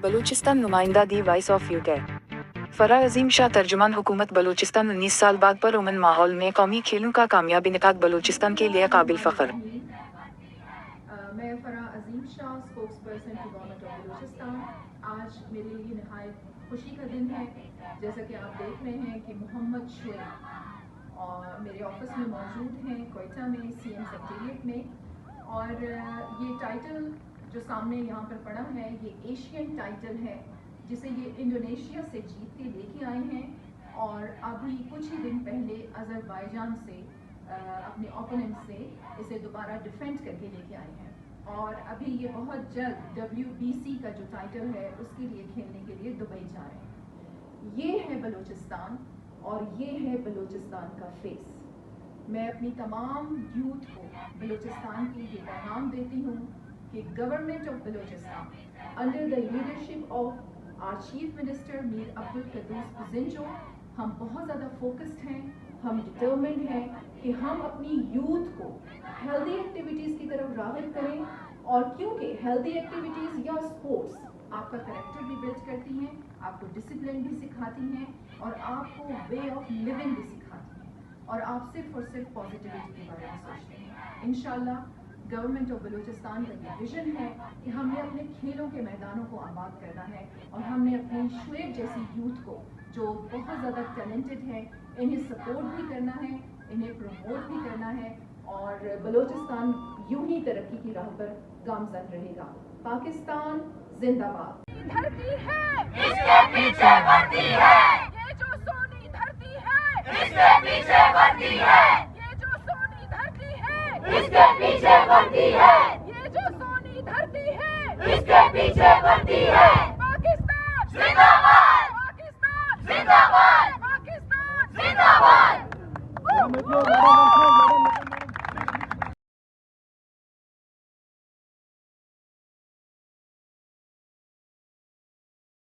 बलूचिस्तान नुमाइंदा the voice of UK. Farah Azeem Shah तर्जुमान हुकूमत बलूचिस्तान 19 साल बाद पुरअमन माहौल में कौमी खेलों का कामयाब इनेकाद बलूचिस्तान के लिए काबिल फ़ख्र। मैं फराह अजीम शाह स्पोक्स पर्सन की गवर्नमेंट ऑफ बलूचिस्तान। आज मेरे लिए नहायत खुशी का दिन है। जैसा कि आप देख रहे हैं कि मोहम्मद शुएब और मेरे ऑफिस में मौजूद हैं कोयटा में सीएम सेक्रेटेरिएट में, और ये टाइटल जो सामने यहाँ पर पड़ा है ये एशियन टाइटल है जिसे ये इंडोनेशिया से जीत के लेके आए हैं, और अभी कुछ ही दिन पहले अजरबैजान से अपने ओपोनेंट से इसे दोबारा डिफेंड करके लेके आए हैं, और अभी ये बहुत जल्द WBC का जो टाइटल है उसके लिए खेलने के लिए दुबई जा रहे हैं। ये है बलूचिस्तान और ये है बलूचिस्तान का फेस। मैं अपनी तमाम यूथ को बलूचिस्तान की ये पैगाम देती हूँ कि government of Balochistan under the leadership of our chief minister Mir Abdul Quddus Bizenjo, हम बहुत ज़्यादा फोकस्ड हैं, हम डिटर्मिन्ड हैं कि हम अपनी यूथ को हेल्दी एक्टिविटीज़ की तरफ राग़िब करें, और क्योंकि हेल्दी एक्टिविटीज़ या स्पोर्ट्स आपका कैरेक्टर भी बिल्ड करती हैं, आपको डिसिप्लिन भी सिखाती हैं, और आपको वे ऑफ लिविंग भी सिखाती हैं, और आप सिर्फ और सिर्फ पॉजिटिविटी के बारे में सोचते हैं। इंशाल्लाह गवर्नमेंट ऑफ बलूचिस्तान का ये विजन है कि हमने अपने खेलों के मैदानों को आबाद करना है, और हमने अपनी शुएब जैसी यूथ को जो बहुत ज़्यादा टैलेंटेड है इन्हें सपोर्ट भी करना है, इन्हें प्रमोट भी करना है, और बलूचिस्तान यूं ही तरक्की की राह पर गामजन रहेगा। पाकिस्तान जिंदाबाद। धरती है इसके पीछे वर्दी है, ये जो सोनी धरती है इसके पीछे वर्दी है, ये जो सोनी धरती है इसके पीछे वर्दी है, ये जो सोनी धरती है इसके पीछे वर्दी है। पाकिस्तान जिंदाबाद, पाकिस्तान जिंदाबाद, पाकिस्तान जिंदाबाद।